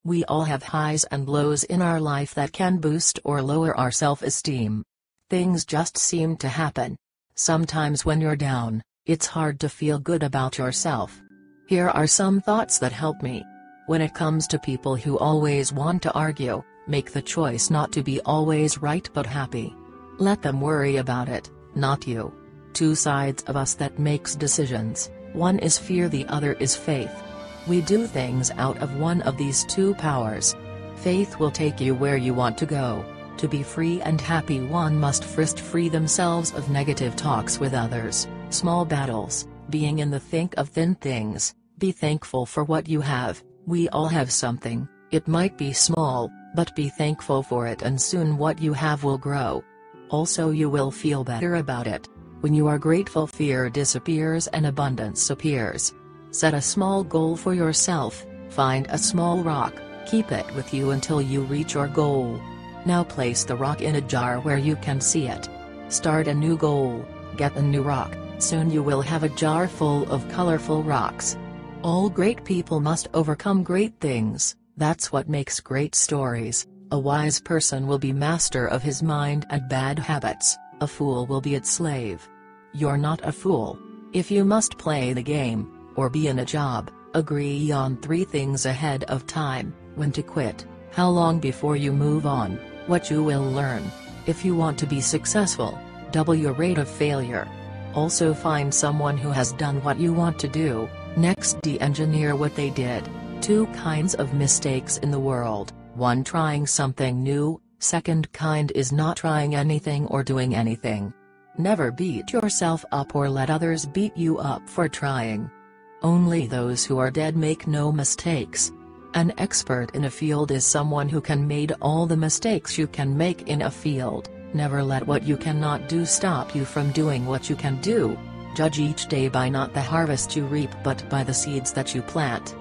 We all have highs and lows in our life that can boost or lower our self-esteem. Things just seem to happen. Sometimes when you're down, it's hard to feel good about yourself. Here are some thoughts that help me. When it comes to people who always want to argue, make the choice not to be always right but happy. Let them worry about it, not you. Two sides of us that makes decisions, one is fear, the other is faith. We do things out of one of these two powers. Faith will take you where you want to go. To be free and happy, one must first free themselves of negative talks with others, small battles, being in the thick of thin things. Be thankful for what you have. We all have something, it might be small, but be thankful for it and soon what you have will grow. Also you will feel better about it. When you are grateful, fear disappears and abundance appears. Set a small goal for yourself, find a small rock, keep it with you until you reach your goal. Now place the rock in a jar where you can see it. Start a new goal, get a new rock, soon you will have a jar full of colorful rocks. All great people must overcome great things, that's what makes great stories. A wise person will be master of his mind and bad habits, a fool will be its slave. You're not a fool. If you must play the game, or be in a job, agree on 3 things ahead of time: when to quit, how long before you move on, what you will learn. If you want to be successful, double your rate of failure. Also find someone who has done what you want to do, next de-engineer what they did. 2 kinds of mistakes in the world, 1 trying something new, second kind is not trying anything or doing anything. Never beat yourself up or let others beat you up for trying. Only those who are dead make no mistakes. An expert in a field is someone who can make all the mistakes you can make in a field. Never let what you cannot do stop you from doing what you can do. Judge each day by not the harvest you reap but by the seeds that you plant.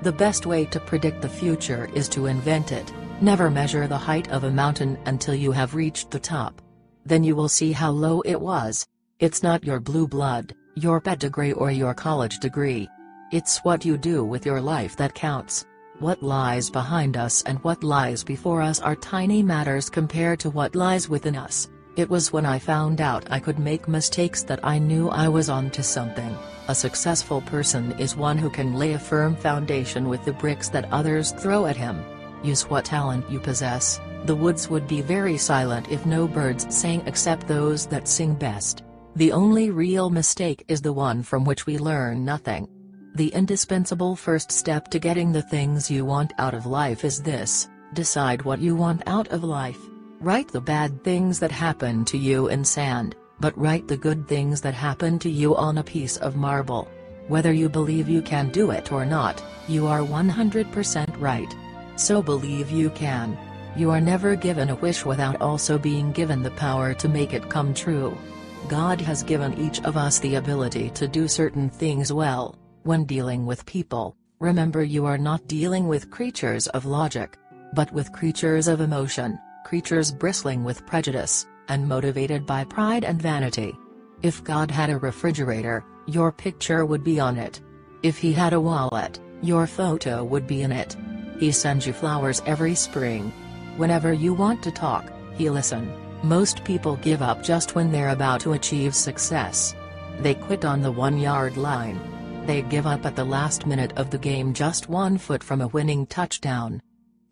The best way to predict the future is to invent it. Never measure the height of a mountain until you have reached the top. Then you will see how low it was. It's not your blue blood, your pedigree or your college degree. It's what you do with your life that counts. What lies behind us and what lies before us are tiny matters compared to what lies within us. It was when I found out I could make mistakes that I knew I was onto something. A successful person is one who can lay a firm foundation with the bricks that others throw at him. Use what talent you possess. The woods would be very silent if no birds sang except those that sing best. The only real mistake is the one from which we learn nothing. The indispensable first step to getting the things you want out of life is this: decide what you want out of life. Write the bad things that happen to you in sand, but write the good things that happen to you on a piece of marble. Whether you believe you can do it or not, you are 100% right. So believe you can. You are never given a wish without also being given the power to make it come true. God has given each of us the ability to do certain things well. When dealing with people, remember you are not dealing with creatures of logic, but with creatures of emotion, creatures bristling with prejudice, and motivated by pride and vanity. If God had a refrigerator, your picture would be on it. If he had a wallet, your photo would be in it. He sends you flowers every spring. Whenever you want to talk, he listens. Most people give up just when they're about to achieve success. They quit on the 1-yard line. They give up at the last minute of the game, just 1 foot from a winning touchdown.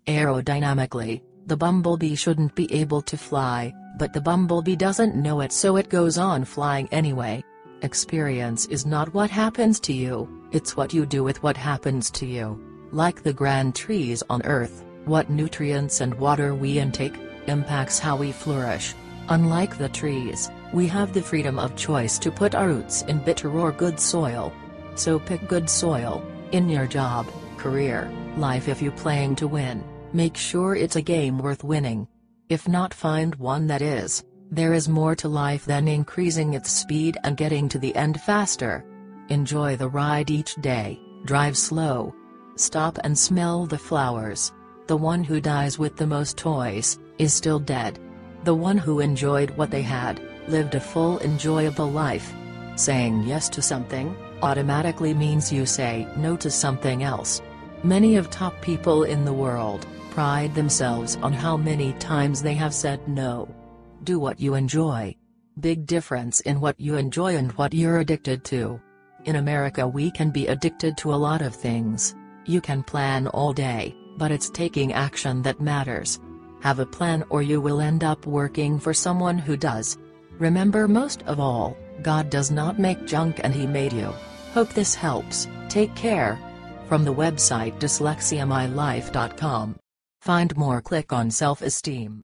Aerodynamically, the bumblebee shouldn't be able to fly, but the bumblebee doesn't know it, so it goes on flying anyway. Experience is not what happens to you, it's what you do with what happens to you. Like the grand trees on earth, what nutrients and water we intake impacts how we flourish. Unlike the trees, we have the freedom of choice to put our roots in bitter or good soil. So pick good soil, in your job, career, life. If you're playing to win, make sure it's a game worth winning. If not, find one that is. There is more to life than increasing its speed and getting to the end faster. Enjoy the ride each day, drive slow. Stop and smell the flowers. The one who dies with the most toys, is still dead. The one who enjoyed what they had, lived a full enjoyable life. Saying yes to something, automatically means you say no to something else. Many of top people in the world pride themselves on how many times they have said no. Do what you enjoy. Big difference in what you enjoy and what you're addicted to. In America we can be addicted to a lot of things. You can plan all day, but it's taking action that matters. Have a plan or you will end up working for someone who does. Remember, most of all, God does not make junk and He made you. Hope this helps. Take care. From the website dyslexiamylife.com. Find more, click on self-esteem.